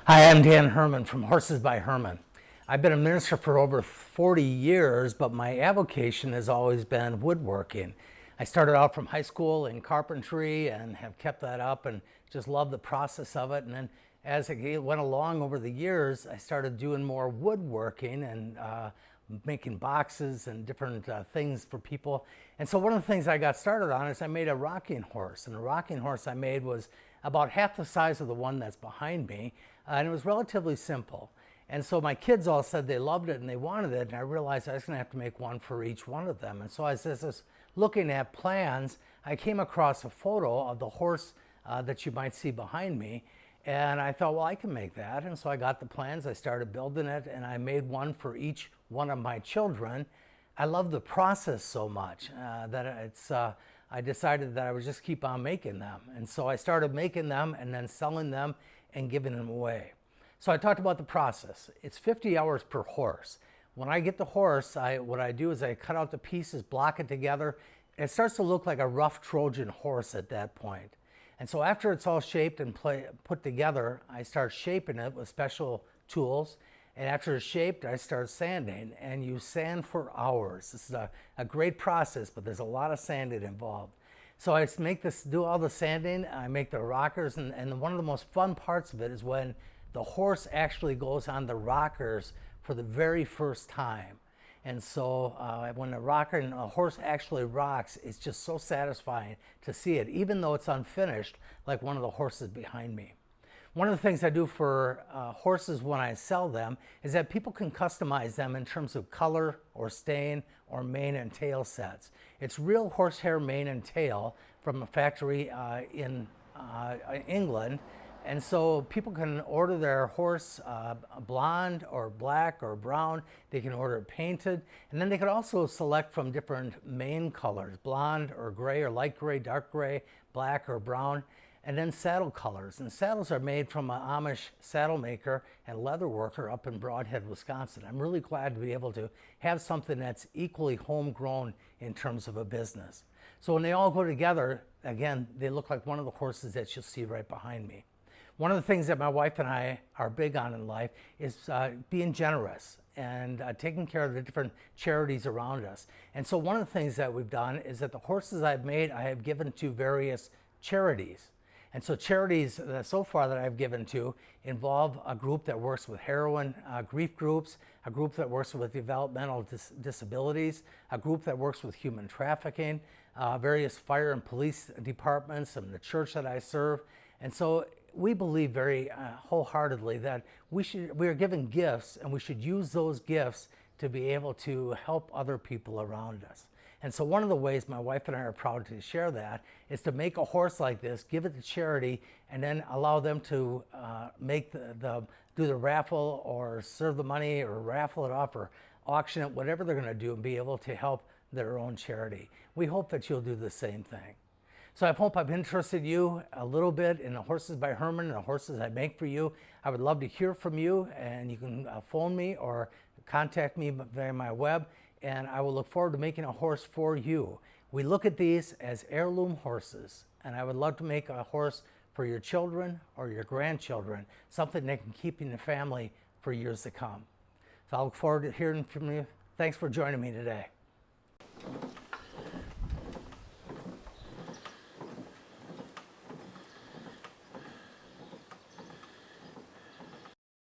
Hi, I'm Dan Herman from Horses by Herman. I've been a minister for over 40 years, but my avocation has always been woodworking. I started out from high school in carpentry and have kept that up and just love the process of it. And then as it went along over the years, I started doing more woodworking and making boxes and different things for people. And so one of the things I got started on is I made a rocking horse. And the rocking horse I made was about half the size of the one that's behind me. And it was relatively simple. And so my kids all said they loved it and they wanted it. And I realized I was going to have to make one for each one of them. And so as I was looking at plans, I came across a photo of the horse that you might see behind me. And I thought, well, I can make that. And so I got the plans, I started building it, and I made one for each one of my children. I love the process so much that I decided that I would just keep on making them. And so I started making them and then selling them and giving them away. So I talked about the process. It's 50 hours per horse. When I get the horse, what I do is I cut out the pieces, block it together. It starts to look like a rough Trojan horse at that point. And so after it's all shaped and put together, I start shaping it with special tools. And after it's shaped, I start sanding. And you sand for hours. This is a great process, but there's a lot of sanding involved. So I do all the sanding, I make the rockers, and one of the most fun parts of it is when the horse actually goes on the rockers for the very first time. And so when the horse actually rocks, it's just so satisfying to see it, even though it's unfinished, like one of the horses behind me. One of the things I do for horses when I sell them is that people can customize them in terms of color or stain or mane and tail sets. It's real horsehair mane and tail from a factory in England. And so people can order their horse blonde or black or brown. They can order it painted. And then they could also select from different mane colors, blonde or gray or light gray, dark gray, black or brown. And then saddle colors. And saddles are made from an Amish saddle maker and leather worker up in Broadhead, Wisconsin. I'm really glad to be able to have something that's equally homegrown in terms of a business. So when they all go together, again, they look like one of the horses that you'll see right behind me. One of the things that my wife and I are big on in life is being generous and taking care of the different charities around us. And so one of the things that we've done is that the horses I've made, I have given to various charities. And so charities so far that I've given to involve a group that works with heroin grief groups, a group that works with developmental disabilities, a group that works with human trafficking, various fire and police departments, and the church that I serve. And so we believe very wholeheartedly that we are given gifts, and we should use those gifts to be able to help other people around us. And so one of the ways my wife and I are proud to share that is to make a horse like this, give it to charity, and then allow them to do the raffle or serve the money or raffle it off or auction it, whatever they're going to do, and be able to help their own charity. We hope that you'll do the same thing. So I hope I've interested you a little bit in the Horses by Herman and the horses I make for you. I would love to hear from you, and you can phone me or contact me via my web, and I will look forward to making a horse for you. We look at these as heirloom horses, and I would love to make a horse for your children or your grandchildren, something that can keep in the family for years to come. So I look forward to hearing from you. Thanks for joining me today.